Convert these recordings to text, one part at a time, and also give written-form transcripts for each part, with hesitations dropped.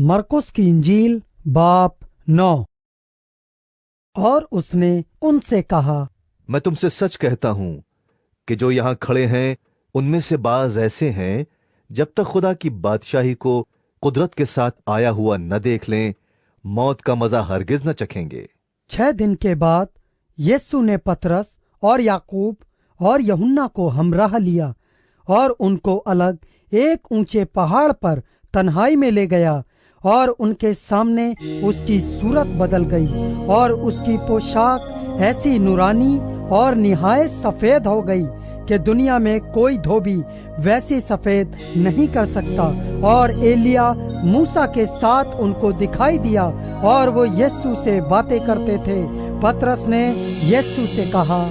मरकुस की इंजील बाप 9। और उसने उनसे कहा, मैं तुमसे सच कहता हूं कि जो यहां खड़े हैं उनमें से बाज ऐसे हैं, जब तक खुदा की बादशाही को कुदरत के साथ आया हुआ न देख लें, मौत का मजा हरगिज न चखेंगे। 6 दिन के बाद यीशु ने पतरस और याकूब और यूहन्ना को हमराह लिया और उनको अलग एक ऊंचे पहाड़ पर तन्हाई में ले गया, और उनके सामने उसकी सूरत बदल गई और उसकी पोशाक ऐसी नूरानी और निहायत सफेद हो गई कि दुनिया में कोई धोबी वैसी सफेद नहीं कर सकता। और एलिया मूसा के साथ उनको दिखाई दिया और वो यीशु से बातें करते थे। पतरस ने यीशु से कहा,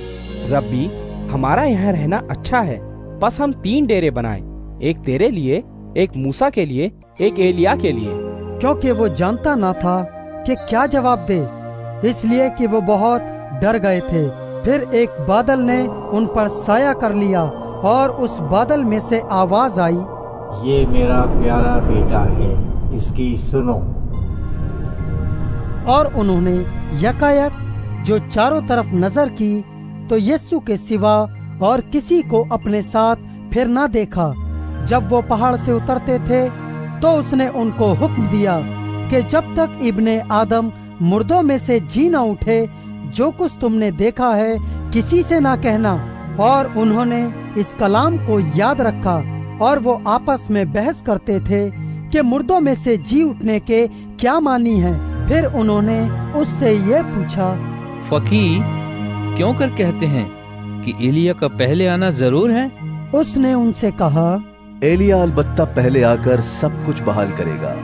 रब्बी, हमारा यहाँ रहना अच्छा है, बस हम 3 डेरे बनाएं, एक तेरे लिए, एक मूसा के लिए, एक एलिया के लिए। क्योंकि वो जानता ना था कि क्या जवाब दे, इसलिए कि वो बहुत डर गए थे। फिर एक बादल ने उन पर साया कर लिया और उस बादल में से आवाज आई, ये मेरा प्यारा बेटा है, इसकी सुनो। और उन्होंने यकायक जो चारों तरफ नजर की तो यीशु के सिवा और किसी को अपने साथ फिर ना देखा। जब वो पहाड़ से उतरते थे तो उसने उनको हुक्म दिया कि जब तक इब्ने आदम मुर्दों में से जी न उठे, जो कुछ तुमने देखा है किसी से ना कहना। और उन्होंने इस कलाम को याद रखा और वो आपस में बहस करते थे कि मुर्दों में से जी उठने के क्या मानी है। फिर उन्होंने उससे ये पूछा, फकी, क्यों कर कहते हैं कि एलिया का पहले आना जरूर है? उसने उनसे कहा, एलिया अलबत्ता पहले आकर सब कुछ बहाल करेगा,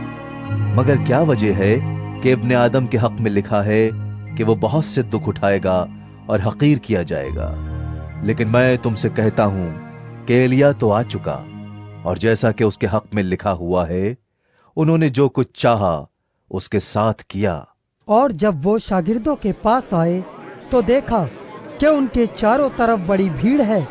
मगर क्या वजह है कि इब्ने आदम के हक में लिखा है कि वो बहुत से दुख उठाएगा और हकीर किया जाएगा। लेकिन मैं तुमसे कहता हूं कि एलिया तो आ चुका, और जैसा कि उसके हक में लिखा हुआ है, उन्होंने जो कुछ चाहा उसके साथ किया। और जब वो शागिर्दों के पास आए तो देखा कि उनके चारों तरफ बड़ी भीड़ है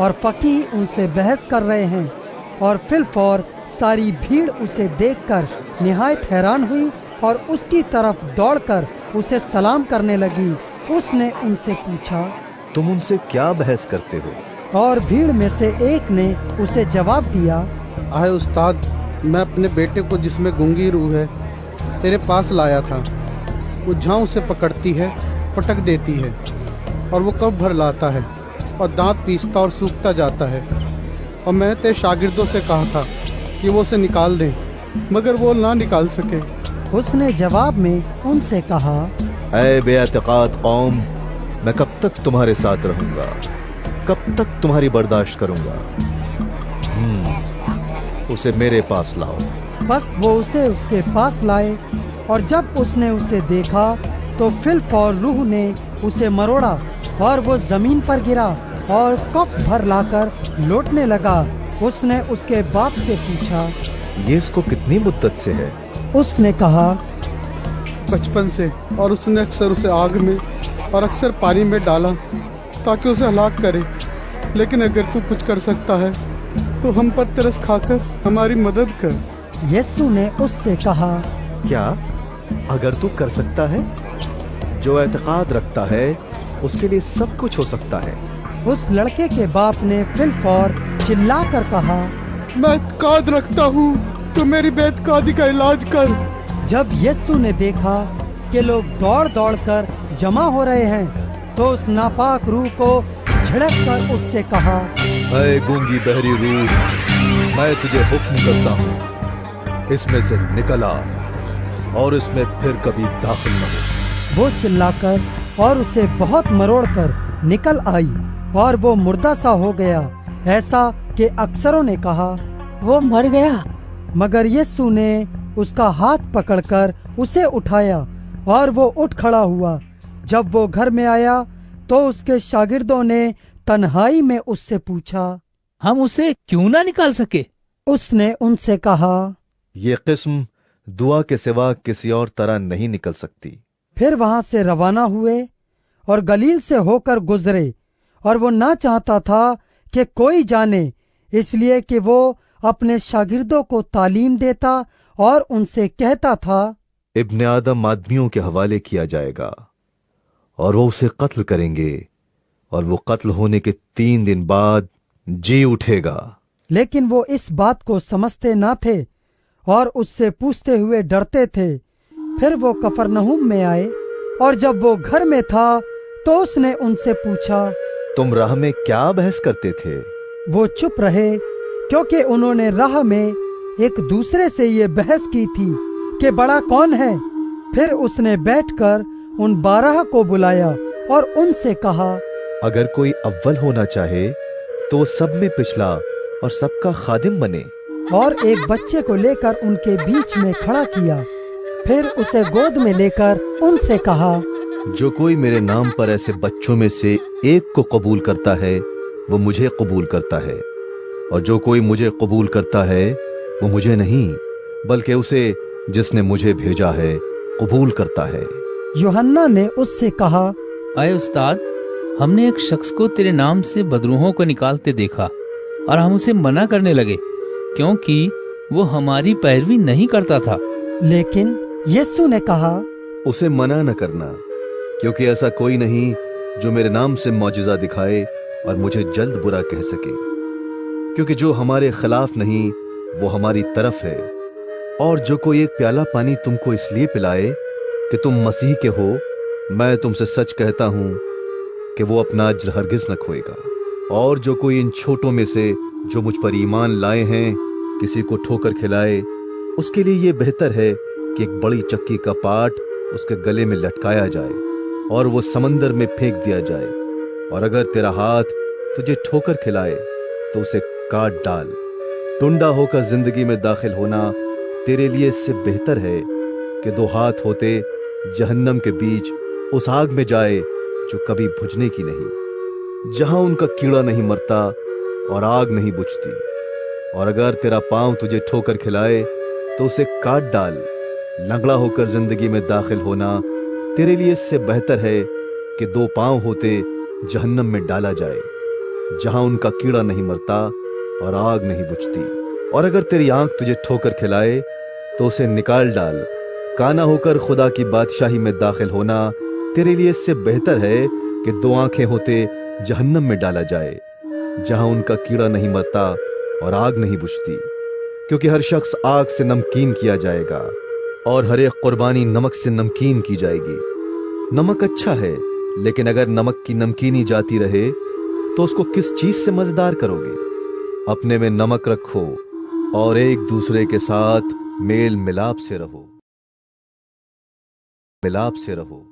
और फकीह उनसे बहस कर रहे हैं। और फिलफौर सारी भीड़ उसे देखकर निहायत हैरान हुई और उसकी तरफ दौड़कर उसे सलाम करने लगी। उसने उनसे पूछा, तुम उनसे क्या बहस करते हो? और भीड़ में से एक ने उसे जवाब दिया, आए उस्ताद, मैं अपने बेटे को जिसमें गूंगी रूह है तेरे पास लाया था। वो जहाँ उसे पकड़ती है पटक देती है, और वो कब भर लाता है और दांत पीसता और सूखता जाता है। और मैंने तेरे शागिर्दों से कहा था कि वो उसे निकाल दें, मगर वो ना निकाल सके। उसने जवाब में उनसे कहा, ऐ बेअतकाद कौम, मैं कब तक तुम्हारे साथ रहूंगा? कब तक तुम्हारी बर्दाश्त करूंगा? उसे मेरे पास लाओ। बस वो उसे उसके पास लाए, और जब उसने उसे देखा तो फिलफौर रूह ने उसे मरोड़ा और वो जमीन पर गिरा और कप भर लाकर लौटने लगा। उसने उसके बाप से पूछा, ये इसको कितनी मुद्दत से है? उसने कहा, बचपन से, और उसने अक्सर उसे आग में और अक्सर पानी में डाला ताकि उसे हलाक करे। लेकिन अगर तू कुछ कर सकता है तो हम पर तरस खाकर हमारी मदद कर। यीशु ने उससे कहा, क्या अगर तू कर सकता है? जो एतकाद रखता है उसके लिए सब कुछ हो सकता है। उस लड़के के बाप ने फिलफौर चिल्लाकर कहा, मैं एतकाद रखता हूँ, तो मेरी बेतकादी का इलाज कर। जब यीशु ने देखा कि लोग दौड़ दौड़ कर जमा हो रहे हैं तो उस नापाक रूह को झिड़क कर उससे कहा, ऐ गूंगी बहरी रूह, मैं तुझे हुक्म करता हूँ, इसमें से निकल आ और इसमें फिर कभी दाखिल न हो। वो चिल्लाकर और उसे बहुत मरोड़कर निकल आई और वो मुर्दा सा हो गया, ऐसा कि अक्सरों ने कहा, वो मर गया। मगर यीशु ने उसका हाथ पकड़कर उसे उठाया और वो उठ खड़ा हुआ। जब वो घर में आया तो उसके शागिर्दों ने तन्हाई में उससे पूछा, हम उसे क्यों ना निकाल सके? उसने उनसे कहा, ये किस्म दुआ के सिवा किसी और तरह नहीं निकल सकती। फिर वहां से रवाना हुए और गलील से होकर गुजरे, और वो ना चाहता था कि कोई जाने, इसलिए कि वो अपने शागिर्दों को तालीम देता और उनसे कहता था, इब्ने आदम आदमियों के हवाले किया जाएगा और वो उसे कत्ल करेंगे और वो कत्ल होने के 3 दिन बाद जी उठेगा। लेकिन वो इस बात को समझते न थे और उससे पूछते हुए डरते थे। फिर वो कफरनहूम में आए और जब वो घर में था तो उसने उनसे पूछा, तुम राह में क्या बहस करते थे? वो चुप रहे, क्योंकि उन्होंने राह में एक दूसरे से ये बहस की थी कि बड़ा कौन है। फिर उसने बैठकर उन 12 को बुलाया और उनसे कहा, अगर कोई अव्वल होना चाहे तो सब में पिछला और सबका खादिम बने। और एक बच्चे को लेकर उनके बीच में खड़ा किया। फिर उसे गोद में लेकर उनसे कहा, जो कोई मेरे नाम पर ऐसे बच्चों में से एक को कबूल करता है वो मुझे कबूल करता है, और जो कोई मुझे कबूल करता है वो मुझे नहीं बल्कि उसे जिसने मुझे भेजा है कबूल करता है। यूहन्ना ने उससे कहा, आए उस्ताद, हमने एक शख्स को तेरे नाम से बदरूहों को निकालते देखा और हम उसे मना करने लगे क्योंकि वो हमारी पैरवी नहीं करता था। लेकिन यीशु ने कहा, उसे मना न करना, क्योंकि ऐसा कोई नहीं जो मेरे नाम से मौजिजा दिखाए और मुझे जल्द बुरा कह सके, क्योंकि जो हमारे खिलाफ नहीं वो हमारी तरफ है। और जो कोई एक प्याला पानी तुमको इसलिए पिलाए कि तुम मसीह के हो, मैं तुमसे सच कहता हूं कि वो अपना अज्र हरगिज न खोएगा। और जो कोई इन छोटों में से जो मुझ पर ईमान लाए हैं किसी को ठोकर खिलाए, उसके लिए ये बेहतर है कि एक बड़ी चक्की का पाट उसके गले में लटकाया जाए और वो समंदर में फेंक दिया जाए। और अगर तेरा हाथ तुझे ठोकर खिलाए तो उसे काट डाल। टुंडा होकर जिंदगी में दाखिल होना तेरे लिए इससे बेहतर है कि 2 हाथ होते जहन्नम के बीच उस आग में जाए जो कभी बुझने की नहीं, जहां उनका कीड़ा नहीं मरता और आग नहीं बुझती। और अगर तेरा पांव तुझे ठोकर खिलाए तो उसे काट डाल। लंगड़ा होकर जिंदगी में दाखिल होना तेरे लिए इससे बेहतर है कि 2 पांव होते जहन्नम में डाला जाए, जहां उनका कीड़ा नहीं मरता और आग नहीं बुझती। और अगर तेरी आंख तुझे ठोकर खिलाए तो उसे निकाल डाल। काना होकर खुदा की बादशाही में दाखिल होना तेरे लिए इससे बेहतर है कि 2 आंखें होते जहन्नम में डाला जाए, जहां उनका कीड़ा नहीं मरता और आग नहीं बुझती। क्योंकि हर शख्स आग से नमकीन किया जाएगा और हर एक कुर्बानी नमक से नमकीन की जाएगी। नमक अच्छा है, लेकिन अगर नमक की नमकीनी जाती रहे तो उसको किस चीज से मजेदार करोगे? अपने में नमक रखो और एक दूसरे के साथ मेल मिलाप से रहो।